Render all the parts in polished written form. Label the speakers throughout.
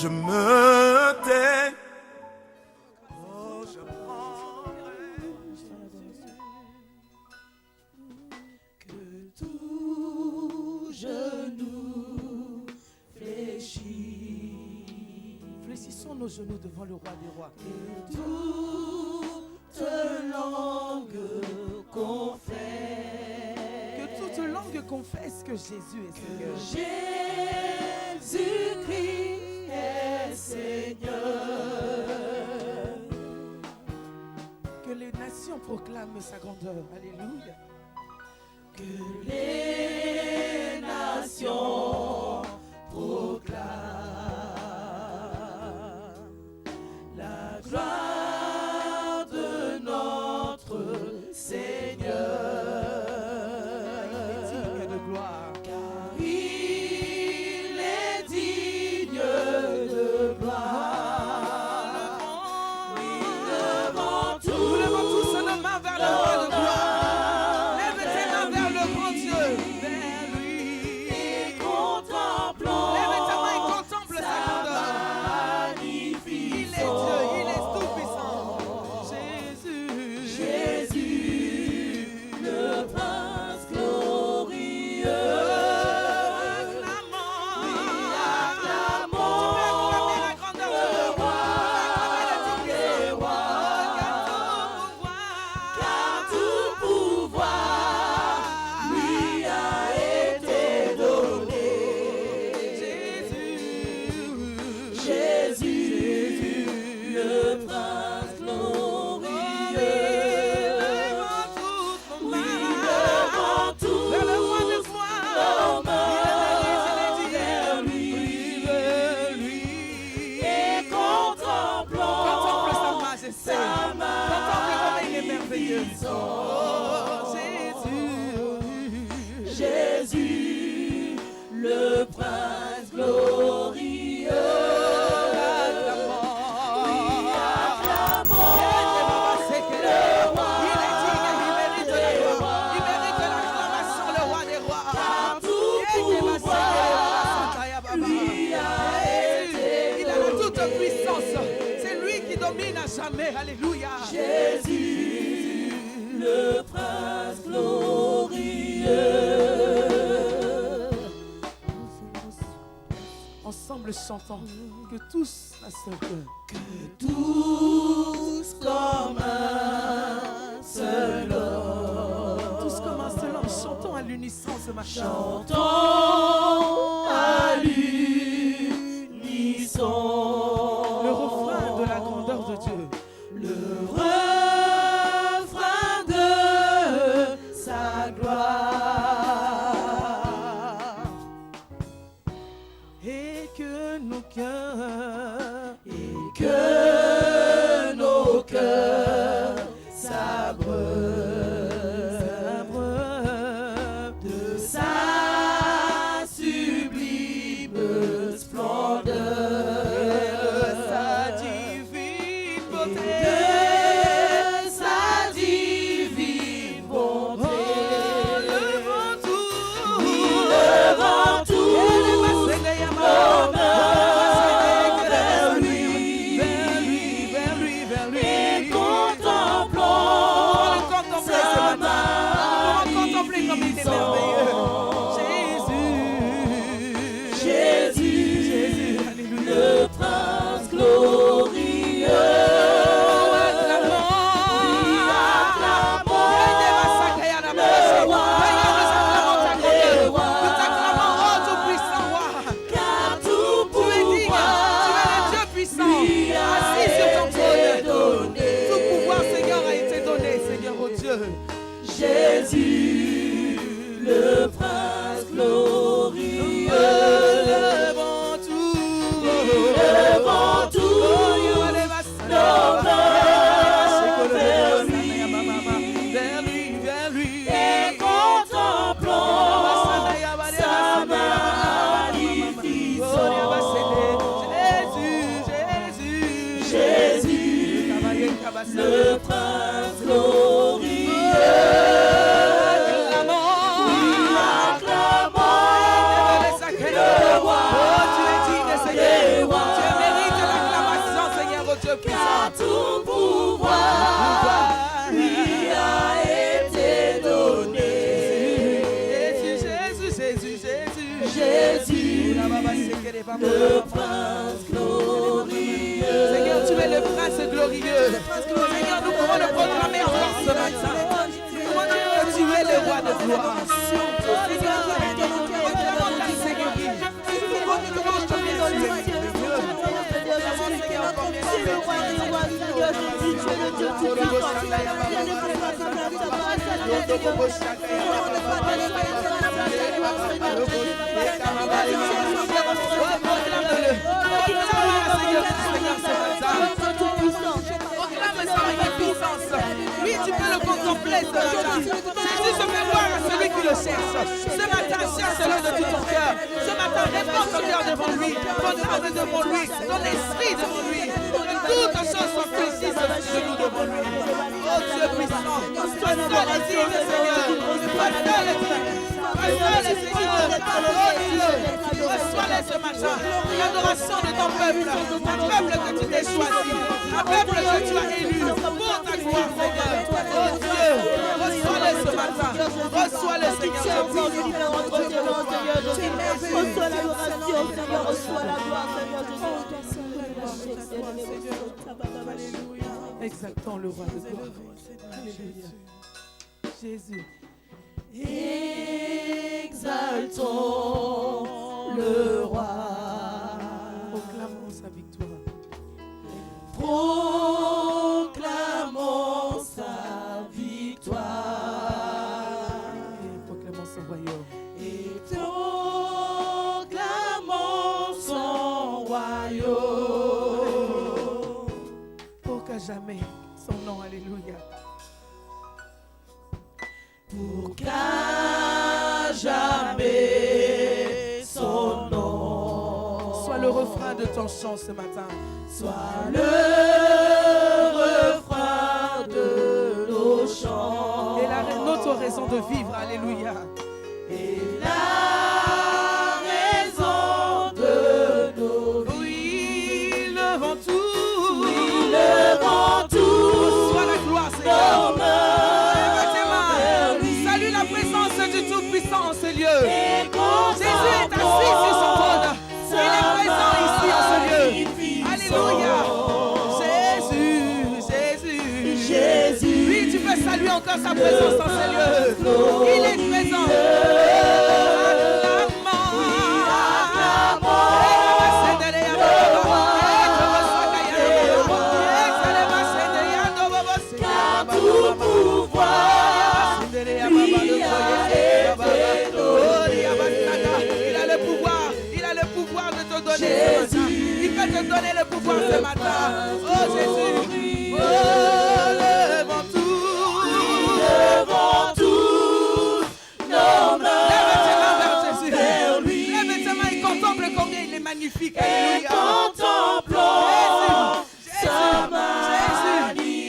Speaker 1: je me tais. Oh, je prendrai
Speaker 2: que tout genou fléchit.
Speaker 3: Fléchissons nos genoux devant le roi des rois.
Speaker 2: Que toute langue confesse.
Speaker 3: Que toute langue confesse que Jésus est Seigneur.
Speaker 2: Jésus-Christ est Seigneur.
Speaker 3: Que les nations proclament sa grandeur. Alléluia.
Speaker 2: Que les nations proclament la gloire de notre Seigneur.
Speaker 3: Digne de gloire.
Speaker 2: Car il est digne de gloire. Oui, devant tout.
Speaker 3: Nous levons tous nos mains vers le roi de gloire. Lève tes mains vers le grand Dieu. Vers lui.
Speaker 2: Et contemplons
Speaker 3: Lève ta main et contemple sa grandeur. Il est Dieu, il est tout puissant. Jésus.
Speaker 2: Jésus, le prince glorieux.
Speaker 3: Acclamons.
Speaker 2: Oui,
Speaker 3: Tu
Speaker 2: acclamons
Speaker 3: peux acclamer la grandeur de
Speaker 2: le
Speaker 3: Dieu.
Speaker 2: roi des
Speaker 3: Acclamer
Speaker 2: rois. Car tout pouvoir lui a été donné. Jésus, le prince glorieux. Oui, devant tout,
Speaker 3: Vers le roi de
Speaker 2: nos
Speaker 3: gloire.
Speaker 2: mains vers lui. Et contemplons
Speaker 3: Contemple sa majesté.
Speaker 2: sa
Speaker 3: Contemple comme il est merveilleux.
Speaker 2: magnificence.
Speaker 3: Oh, Jésus.
Speaker 2: Jésus, le prince glorieux.
Speaker 3: Acclamons.
Speaker 2: Oui, acclamons le roi
Speaker 3: Il est digne, il mérite la
Speaker 2: des
Speaker 3: gloire.
Speaker 2: rois.
Speaker 3: Il mérite l'acclamation, le roi des rois.
Speaker 2: Car tout pouvoir lui a été
Speaker 3: Il a la toute
Speaker 2: donné.
Speaker 3: puissance. C'est lui qui domine à jamais. Alléluia.
Speaker 2: Jésus, le prince glorieux.
Speaker 3: Ensemble chantons que tous à ce cœur.
Speaker 2: Que tous comme un seul homme.
Speaker 3: Tous comme un seul homme, chantons à l'unisson ce matin.
Speaker 2: Chantons à l'unisson
Speaker 3: Le refrain de la grandeur de Dieu.
Speaker 2: le refrain de sa gloire.
Speaker 3: Et que nos cœurs,
Speaker 2: Et que nos cœurs s'abreuvent de sa sublime splendeur,
Speaker 3: sa divine
Speaker 2: et
Speaker 3: beauté.
Speaker 2: de sa divine bonté.
Speaker 3: Levons tout.
Speaker 2: Oui, devant tout, nos mains vers lui.
Speaker 3: prince glorieux. Seigneur, nous pouvons le proclamer encore ce matin. Que tu es le roi de gloire. Seigneur, proclamons ta Seigneurie. Proclamons ton oui, tu peux le contempler ce matin. Jésus se fait voir à celui qui le cherche. Ce matin, cherche-le de tout ton cœur. Ce matin, réponds ton cœur devant lui, ton âme devant lui, ton esprit devant lui. Que toutes choses soient précises de nous devant lui. Oh Dieu puissant, toi seul est digne, Seigneur. Toi seul est digne. Toi seul est Seigneur. Oh Dieu, reçois-les ce matin. L'adoration de ton peuple. Un peuple que tu t'es choisi. Un peuple que tu as élu pour ta gloire, Seigneur. Oh Dieu, reçois-les ce matin. Reçois-les, Seigneur.
Speaker 2: Reçois l'adoration, Seigneur. Reçois la gloire, Seigneur.
Speaker 3: Exaltons le roi de gloire. Alléluia. Jésus.
Speaker 2: Exaltons le roi.
Speaker 3: Proclamons sa victoire.
Speaker 2: Proclamons sa victoire.
Speaker 3: Et proclamons son royaume.
Speaker 2: Et proclamons son royaume.
Speaker 3: Pour qu'à jamais son nom, alléluia.
Speaker 2: Pour qu'à jamais son nom
Speaker 3: Sois le refrain de ton chant ce matin.
Speaker 2: soit le refrain de nos chants
Speaker 3: Et notre raison de vivre, alléluia.
Speaker 2: et la raison de nos vies.
Speaker 3: Oui, levant tout.
Speaker 2: Oui, levant tout.
Speaker 3: Sois la gloire, Seigneur.
Speaker 2: Nos
Speaker 3: Lève tes mains. Salue la présence du Tout-Puissant en ce lieu. Jésus est assis sur son trône. Il est présent ici en ce lieu. Alléluia. Jésus. Oui, tu peux saluer encore sa présence en ce lieu. Il est présent. Il peut te donner le pouvoir ce matin. Oh Jésus. Oh, levant tout. Lève tes mains vers Jésus. Lève tes mains et contemple combien il est magnifique. Alléluia. Jésus.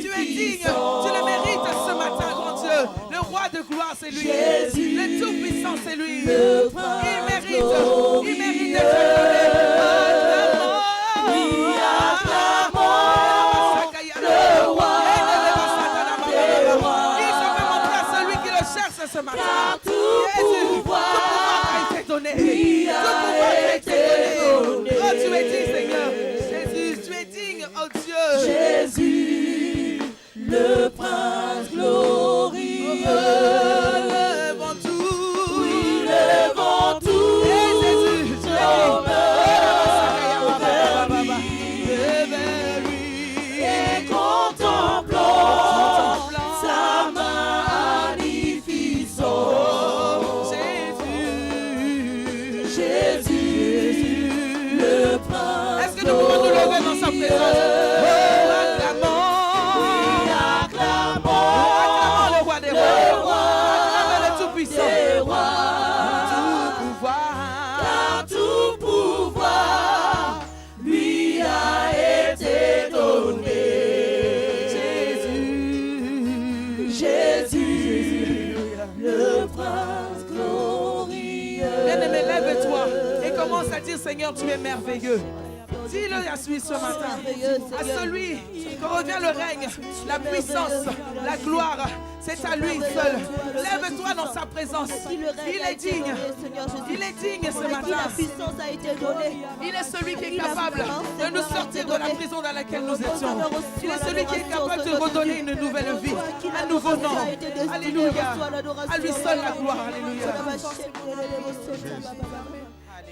Speaker 3: Tu es digne. Tu le mérites ce matin, grand Dieu. Le roi de gloire, c'est lui. Le tout-puissant, c'est lui. Il mérite d'être donné. Ce matin, Jésus, tout pouvoir t'a été donné. Tout pouvoir t'a été donné. Oh, tu es digne, Seigneur. Jésus, tu es digne, oh Dieu.
Speaker 2: Jésus, le prince glorieux.
Speaker 3: Levant tout.
Speaker 2: Oui, levant tout.
Speaker 3: Et Jésus, tu es digne.
Speaker 2: Et contemplons sa magnificence. Jésus, le prince.
Speaker 3: Est-ce que nous pouvons nous lever dans sa présence? Acclamons le roi des rois. Acclamons le tout-puissant.
Speaker 2: Car tout pouvoir lui a été donné. Jésus, le prince glorieux.
Speaker 3: Bien-aimé, lève-toi et commence à dire, Seigneur, tu es merveilleux. Dis-le à celui ce matin, à celui que revient le règne, la puissance, la gloire, c'est à lui seul. Lève-toi dans sa présence. Il est digne. Il est digne ce matin. Il est celui qui est capable de nous sortir de la prison dans laquelle nous étions. Il est celui qui est capable de redonner une nouvelle vie, un nouveau nom. Alléluia. À lui seul la gloire. Alléluia.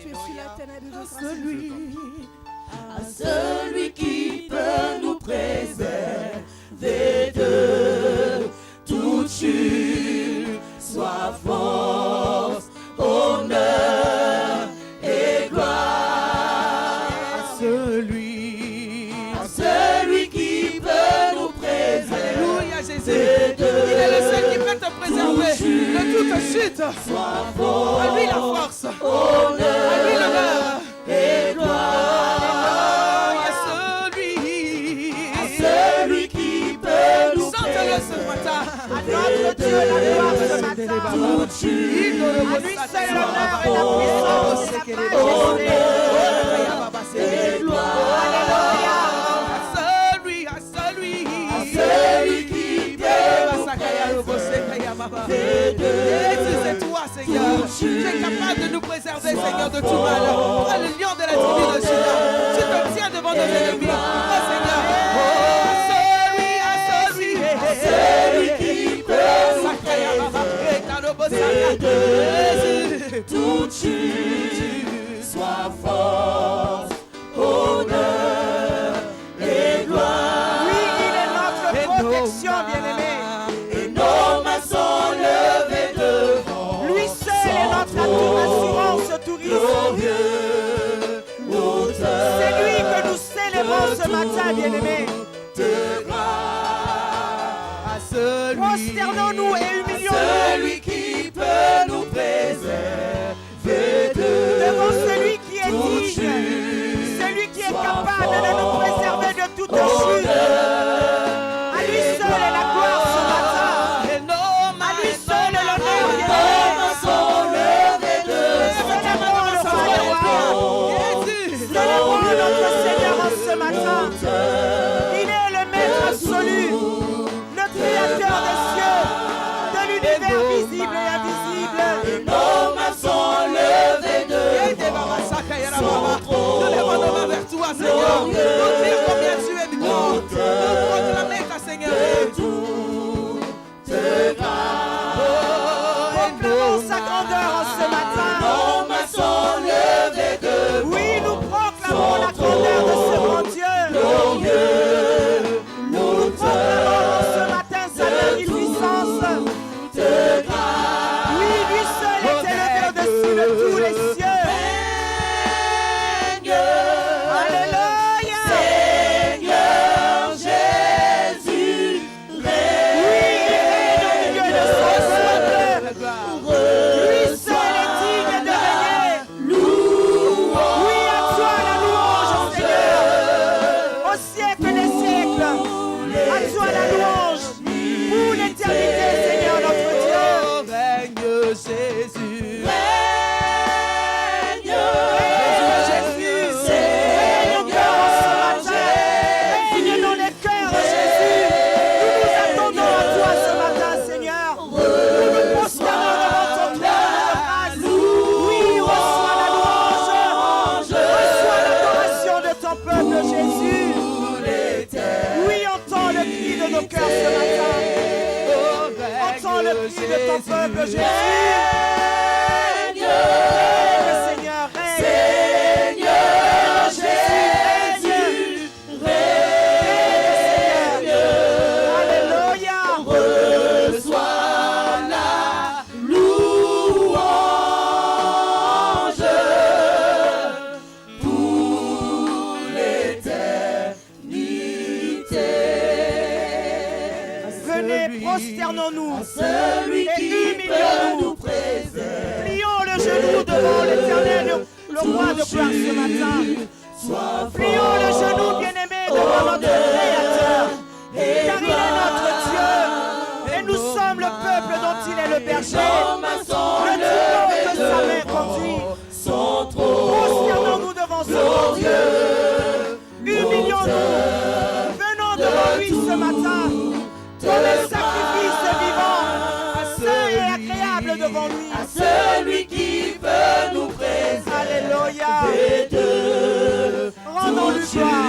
Speaker 2: Tu es sur la terre de
Speaker 4: À celui qui peut nous préserver de toute chute, soit force, honneur et gloire. À celui qui peut nous préserver.
Speaker 3: Alléluia, Jésus. Il est le seul qui peut te préserver de toute chute.
Speaker 4: Soit force,
Speaker 3: à lui la force,
Speaker 4: honneur
Speaker 3: à lui l'honneur
Speaker 4: et gloire. Celui qui peut nous
Speaker 3: chante-le ce matin.
Speaker 2: À notre Dieu la gloire ce matin.
Speaker 4: toute chute,
Speaker 2: À lui seul l'honneur et la puissance et la majesté.
Speaker 4: et gloire.
Speaker 2: Alléluia.
Speaker 3: À celui
Speaker 4: Celui qui peut nous préserver de
Speaker 3: c'est toi, Seigneur. Tu es capable de nous préserver, Seigneur, de tout mal. Toi, le lion de la tribu de Juda, tu te tiens devant nos ennemis. Oh, Seigneur.
Speaker 4: celui qui peut nous préserver de toute chute, soit force, honneur et gloire.
Speaker 2: Oui, il est notre protection, bien-aimé.
Speaker 4: Et nos mains sont levées devant.
Speaker 2: Lui seul est notre atout, assurance, tout risque. C'est lui que nous célébrons ce matin, bien-aimé. Prosternons-nous et humilions-nous
Speaker 4: Celui qui peut nous préserver
Speaker 2: devant celui qui est
Speaker 4: toute
Speaker 2: digne,
Speaker 4: chute,
Speaker 2: celui qui est capable de nous préserver de toute chute. À lui seul est la gloire ce matin. À lui seul est l'honneur. Célébrons le roi des rois. Célébrons notre Seigneur en ce matin. Il est le maître absolu, le créateur des cieux, de l'univers visible et invisible.
Speaker 4: nos mains sont levées devant.
Speaker 3: Nous lèvons nos mains vers toi, Seigneur. Nous dire combien tu es grand. Nous proclamer ta Seigneur.
Speaker 2: Proclamons sa grandeur en ce matin.
Speaker 4: Nos mains sont levées devant.
Speaker 2: Oui, nous proclamons la grandeur de ce grand Dieu. Nous proclamons en ce matin sa magnificence. Oui, lui seul est élevé au-dessus de tous les cieux. Alléluia.
Speaker 4: Seigneur Jésus,
Speaker 2: Oui, il règne au milieu de son peuple. Lui seul est digne de régner. Oui, à toi la louange, Seigneur. Au siècle des siècles. À toi la louange. Pour l'éternité, Seigneur notre Dieu.
Speaker 3: Règne Jésus.
Speaker 2: Jésus, règne au cœur en ce matin. Règne dans les cœurs, Jésus. Nous nous attendons à toi ce matin, Seigneur. Nous nous prosternons devant ton trône de grâce. Oui, reçois la louange. Reçois l'adoration de ton peuple, Jésus. Oui, entends le cri de nos cœurs ce matin. Entends le cri de ton peuple, Jésus. Règne, Seigneur, règne.
Speaker 4: Seigneur Jésus,
Speaker 2: Alléluia.
Speaker 4: reçois la louange pour l'éternité.
Speaker 2: Venez, prosternons-nous
Speaker 4: Celui
Speaker 2: et
Speaker 4: qui peut
Speaker 2: humilions-nous.
Speaker 4: nous préserver.
Speaker 2: Plions le genou devant l'Éternel, le roi de gloire ce matin. Plions le genou, bien-aimé, devant notre Créateur. Car il est notre Dieu. Et nous sommes le peuple dont il est le berger. Le troupeau que sa main conduit. Prosternons-nous devant ce grand Dieu. Humilions-nous. Venons devant lui ce matin. Comme un sacrifice vivant, saint et agréable devant lui.
Speaker 4: Celui qui peut nous préserver.
Speaker 2: Alléluia. Rendons-lui gloire.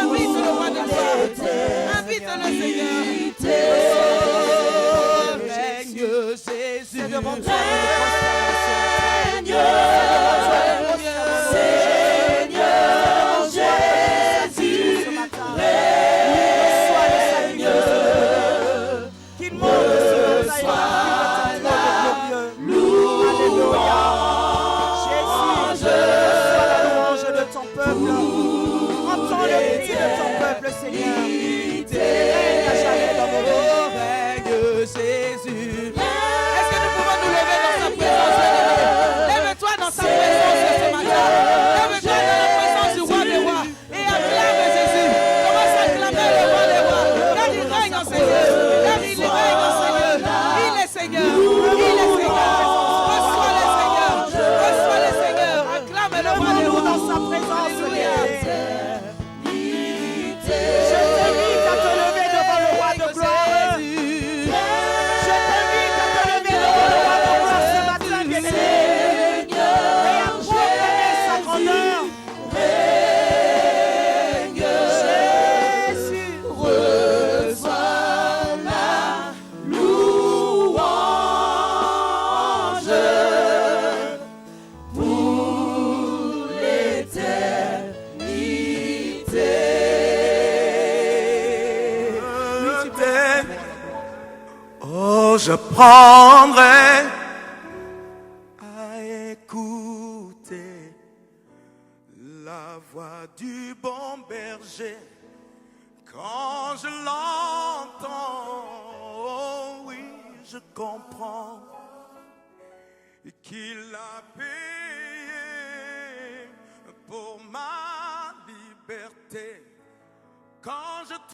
Speaker 3: Invite le roi de gloire. Invite le Seigneur. Règne Jésus.
Speaker 2: C'est devant toi.
Speaker 1: Je prendrai à écouter la voix du bon berger quand je l'entends. Oh oui, je comprends qu'il a payé pour ma liberté quand je